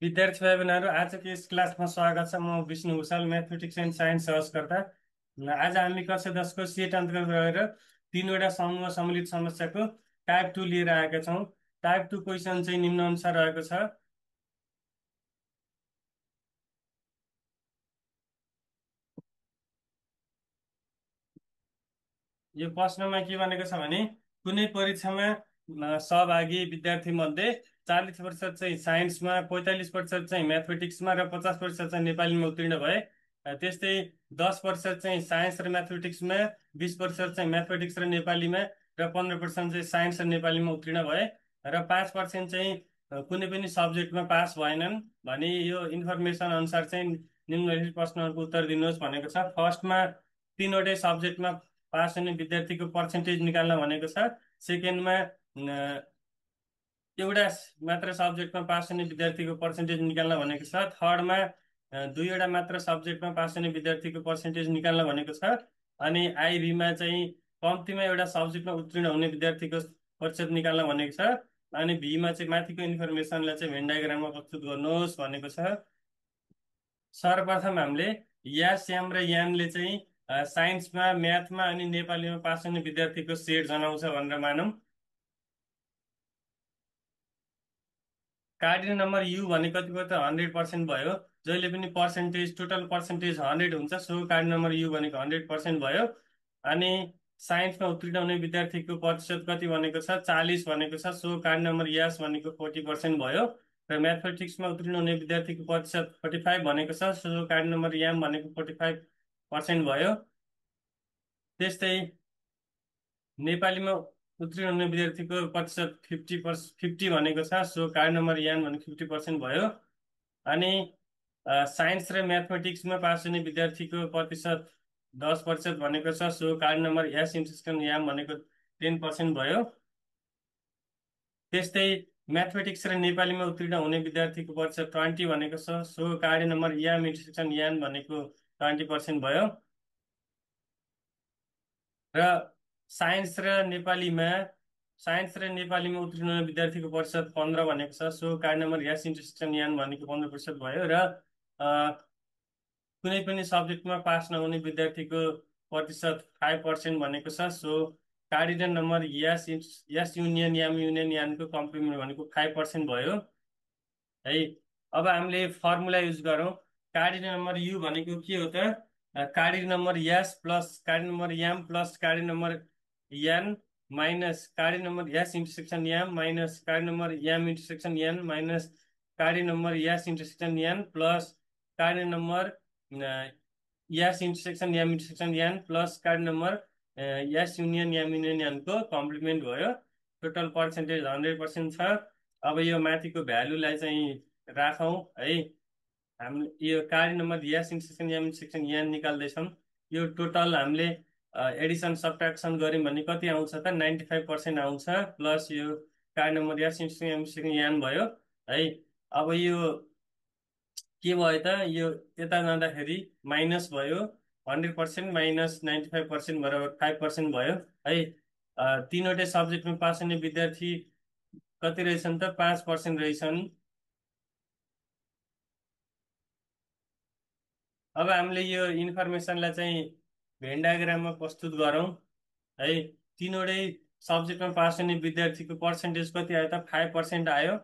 विद्यार्थी भाइ बहिनीहरू, आजको यस क्लासमा स्वागत छ। म Vishnu Bhusal, mathematics and science सहजकर्ता। आज हामी कक्षा 10को सेट अन्तर्गत रहेर तीनवटा समूह सम्मिलित समस्याको टाइप 2 लिएर आएका छौँ। टाइप 2 क्वेसन चाहिँ निम्न अनुसार रहेको छ। यो प्रश्नमा के भनेको छ भने कुनै परीक्षामा सहभागी विद्यार्थी मध्ये 40% चाहिँ साइन्समा, 45% चाहिँ म्याथमेटिक्समा र 50% चाहिँ नेपालीमा उत्तीर्ण भए। त्यस्तै 10% चाहिँ साइन्स र म्याथमेटिक्समा, 20% चाहिँ म्याथमेटिक्स र नेपालीमा र 15% चाहिँ साइन्स र नेपालीमा उत्तीर्ण भए र 5% चाहिँ कुनै पनि सब्जेक्टमा पास भएनन् भने यो इन्फर्मेसन अनुसार चाहिँ निम्नलिखित प्रश्नहरूको उत्तर दिनुहोस् भनेको छ। फर्स्टमा तीनवटै सब्जेक्टमा पास हुने विद्यार्थीको पर्सेन्टेज निकाल्न भनेको छ। सेकेन्डमा एउटा मात्र सब्जेक्टमा पास हुने विद्यार्थीको पर्सेन्टेज निकाल्न भनेको छ। थर्डमा दुईवटा मात्र सब्जेक्टमा पास हुने विद्यार्थीको पर्सेन्टेज निकाल्न भनेको छ। अनि आइबीमा चाहिँ कम्तीमा एउटा सब्जेक्टमा उत्तीर्ण हुने विद्यार्थीको प्रतिशत निकाल्न भनेको छ। अनि भीमा चाहिँ माथिको इन्फर्मेसनलाई चाहिँ भेन डायग्राममा प्रस्तुत गर्नुहोस् भनेको छ। सर्वप्रथम हामीले यस, याम र यानले चाहिँ साइन्समा, म्याथमा अनि नेपालीमा पास हुने विद्यार्थीको सेट जनाउँछ भनेर मानौँ। कार्डिनल नम्बर यु भने कति भयो त 100% भयो। जहिले पनि पर्सेन्टेज, टोटल पर्सेन्टेज 100 हुन्छ, सो कार्डिनल नम्बर यु भनेको 100% भयो। अनि साइन्समा उत्तीर्ण हुने विद्यार्थीको प्रतिशत कति भनेको छ 40 भनेको छ, सो कार्डिनल नम्बर यस भनेको 40% भयो। र म्याथमेटिक्समा उत्तीर्ण हुने विद्यार्थीको प्रतिशत 45 भनेको छ, सो कार्डिनल नम्बर याम भनेको 45% भयो। त्यस्तै नेपालीमा उत्तीर्ण हुने विद्यार्थीको प्रतिशत 50 भनेको छ, सो कार्ड नम्बर यान भनेको 50% भयो। अनि साइन्स र म्याथमेटिक्समा पास हुने विद्यार्थीको प्रतिशत 10% भनेको छ, so card number S intersection M भनेको 10% भयो। त्यस्तै म्याथमेटिक्स र नेपालीमा उत्तीर्ण हुने विद्यार्थीको प्रतिशत 20 भनेको छ, so card number M intersection यान भनेको 20% भयो। र साइन्स र नेपालीमा साइन्स र नेपालीमा उत्तीर्ण हुने विद्यार्थीको प्रतिशत 15 भनेको छ, so card number S intersection यान भनेको 15% भयो। र कुनै पनि सब्जेक्टमा पास नहुने विद्यार्थीको प्रतिशत 5% भनेको छ, सो cardinal number S union M union यानको कम्प्लिमेन्ट भनेको 5% भयो है। अब हामीले फर्मुला युज गरौँ। कार्डिनल नम्बर यु भनेको के हो त? Cardinal number S plus cardinal number M plus cardinal number N minus cardinal number S intersection M minus cardinal number M intersection N minus cardinal number S intersection N plus cardinal number S intersection M intersection N plus cardinal number S union M union Enco complement भयो। Total percentage 100% छ। अब यो माथिको भ्यालुलाई चाहिँ राखौँ है। हामीले यो कार्य number S intersection M intersection यहाँ निकाल्दैछौँ। यो टोटल हामीले एडिसन सब्ट्र्याक्सन गऱ्यौँ भने कति आउँछ त 95% आउँछ, प्लस यो कार्य number S intersection M intersection यहाँ भयो है। अब यो के भयो त? यो यता जाँदाखेरि माइनस भयो। 100% माइनस 95% बराबर 5% भयो है। तिनवटै सब्जेक्टमा पास हुने विद्यार्थी कति रहेछन् त? 5% रहेछन्। अब हामीले यो इन्फर्मेसनलाई चाहिँ भेन डायग्राममा प्रस्तुत गरौँ है। तिनवटै सब्जेक्टमा पास हुने विद्यार्थीको पर्सेन्टेज कति आयो त? 5% आयो।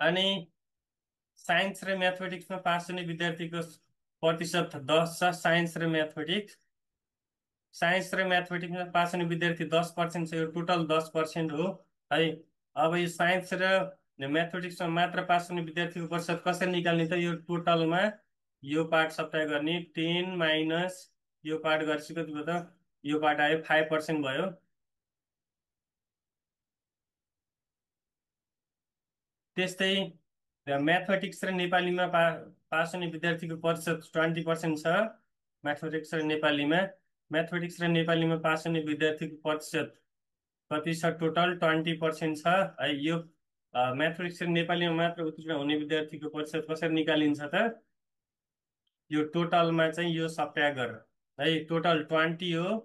अनि साइन्स र म्याथमेटिक्समा पास हुने विद्यार्थीको प्रतिशत 10 छ। साइन्स र म्याथमेटिक्समा पास हुने विद्यार्थी 10% छ, यो टोटल 10% हो है। अब यो साइन्स र म्याथमेटिक्समा मात्र पास हुने विद्यार्थीको प्रतिशत कसरी निकाल्ने त? यो टोटलमा यो पार्ट सप्लाई गर्ने 10 माइनस यो पार्ट गरेपछि कति भयो त? यो पार्ट आयो 5% भयो। त्यस्तै म्याथमेटिक्स र नेपालीमा पास हुने विद्यार्थीको प्रतिशत 20% छ। म्याथमेटिक्स र नेपालीमा म्याथमेटिक्स र नेपालीमा पास हुने विद्यार्थीको प्रतिशत कति छ? टोटल 20% छ है। यो म्याथमेटिक्स र नेपालीमा मात्र उत्तीर्ण हुने विद्यार्थीको प्रतिशत कसरी निकालिन्छ त? यो टोटलमा चाहिँ यो सब्ट्र्याक्ट गरेर है। टोटल 20 हो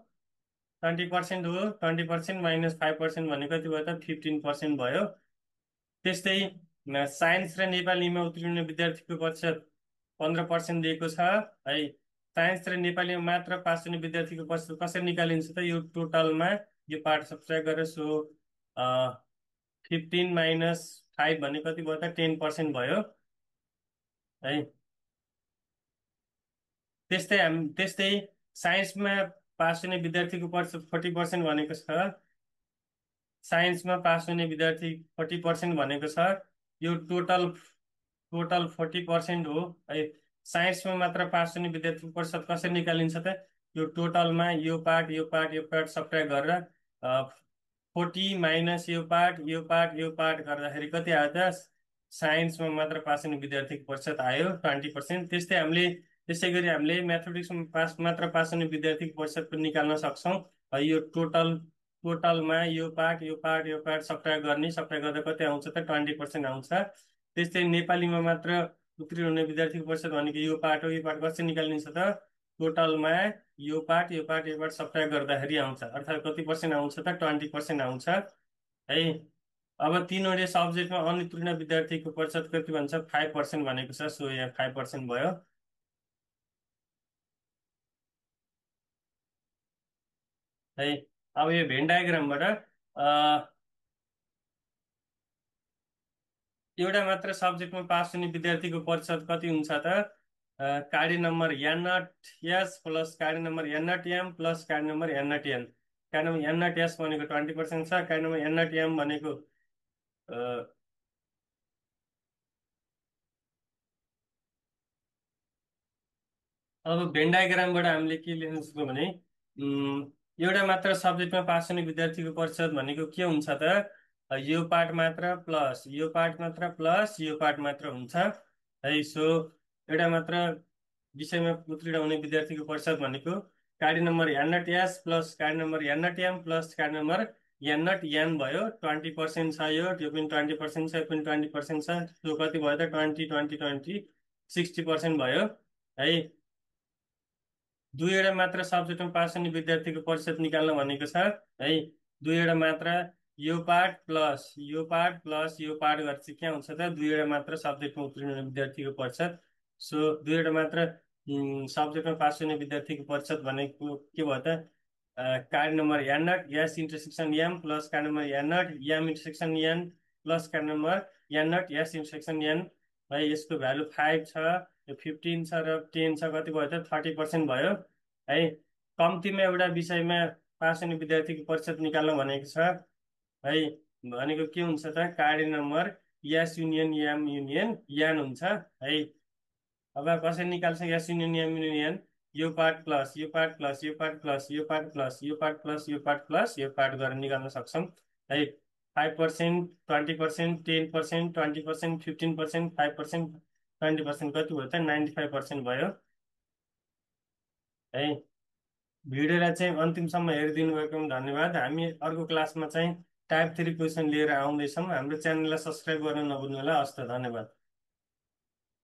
20% हो, 20% माइनस 5% भने कति भयो त 15% भयो। त्यस्तै साइन्स र नेपालीमा उत्तीर्ण विद्यार्थीको प्रतिशत 15% दिएको छ है। साइन्स र नेपालीमा मात्र पास हुने विद्यार्थीको प्रतिशत कसरी निकालिन्छ त यो टोटलमा यो पार्ट सब्ट्र्याक्ट गरेर, सो 15 - 5 भने कति भयो त 10% भयो है। त्यस्तै साइन्समा पास हुने विद्यार्थीको प्रतिशत 40% भनेको छ। साइन्समा पास हुने विद्यार्थी 40% भनेको छ। यो टोटल टोटल 40% हो है। साइन्समा मात्र पास हुने विद्यार्थीको प्रतिशत कसरी निकालिन्छ त यो टोटलमा यो पार्ट सब्ट्र्याक्ट गरेर 40 माइनस यो पार्ट गर्दाखेरि कति आयो त साइन्समा मात्र पास हुने विद्यार्थीको प्रतिशत आयो 20%। त्यसै गरी हामीले म्याथमेटिक्समा पास हुने विद्यार्थीको प्रतिशत पनि निकाल्न सक्छौँ है। यो टोटलमा यो पार्ट सब्ट्र्याक्ट गर्ने, सब्ट्र्याक्ट गर्दा कति आउँछ त 20% आउँछ। त्यस्तै नेपालीमा मात्र उत्तीर्ण हुने विद्यार्थीको प्रतिशत भनेको यो पार्ट कसरी निकालिन्छ त टोटलमा यो पार्ट सब्ट्र्याक्ट गर्दाखेरि आउँछ, अर्थात् कति पर्सेन्ट आउँछ त 20% आउँछ है। अब तीनवटै सब्जेक्टमा अनुत्तीर्ण विद्यार्थीको प्रतिशत कति भन्छ 5% भनेको छ, सो यहाँ 5% भयो है। अब यो भेन डायग्रामबाट एउटा मात्र सब्जेक्टमा पास हुने विद्यार्थीको प्रतिशत कति हुन्छ त cardinal number N not S plus cardinal number N not M plus cardinal number N not N. Cardinal number N not S भनेको 20% छ, cardinal number N not M भनेको अ, अब भेन डायग्रामबाट हामीले के लेख्न सक्छौँ भने एउटा मात्र सब्जेक्टमा पास हुने विद्यार्थीको प्रतिशत भनेको के हुन्छ त यो पार्ट मात्र प्लस यो पार्ट मात्र प्लस यो पार्ट मात्र हुन्छ है। सो एउटा मात्र विषयमा उत्तीर्ण हुने विद्यार्थीको प्रतिशत भनेको cardinal number N not S plus cardinal number N not M plus cardinal number N not N भयो। 20% छ, यो पनि 20% छ, यो पनि 20% छ, त्यो कति भयो त 20 - 20 - 20 60% भयो है। दुईवटा मात्र सब्जेक्टमा पास हुने विद्यार्थीको प्रतिशत निकाल्न भनेको छ है। दुईवटा मात्र यो पार्ट गरेर चाहिँ के हुन्छ त दुईवटा मात्र सब्जेक्टमा उत्तीर्ण हुने विद्यार्थीको प्रतिशत। सो दुईवटा मात्र सब्जेक्टमा पास हुने विद्यार्थीको प्रतिशत भनेको के भयो त card number N not S intersection M plus card number N not M intersection N plus card number N not S intersection N है। यसको भ्यालु 5 छ, यो 15 छ र 10 छ, कति भयो त 30% भयो है। कम्तीमा एउटा विषयमा पास हुने विद्यार्थीको प्रतिशत निकाल्न भनेको छ है। भनेको के हुन्छ त cardinal number S union M union N हुन्छ है। अब कसरी निकाल्छ एस युनियन एम युनियन यो पार्ट प्लस यो पार्ट प्लस यो पार्ट प्लस यो पार्ट प्लस यो पार्ट प्लस यो पार्ट प्लस यो पार्ट गरेर निकाल्न सक्छौँ है। 5% 20% 10% 20% 15% 5% 20% कति भयो त 95% भयो है। भिडियोलाई चाहिँ अन्तिमसम्म हेरिदिनु भएकोमा धन्यवाद। हामी अर्को क्लासमा चाहिँ टाइप 3 क्वेसन लिएर आउँदैछौँ। हाम्रो च्यानललाई सब्सक्राइब गर्न नभुल्नु होला। हस् त, धन्यवाद।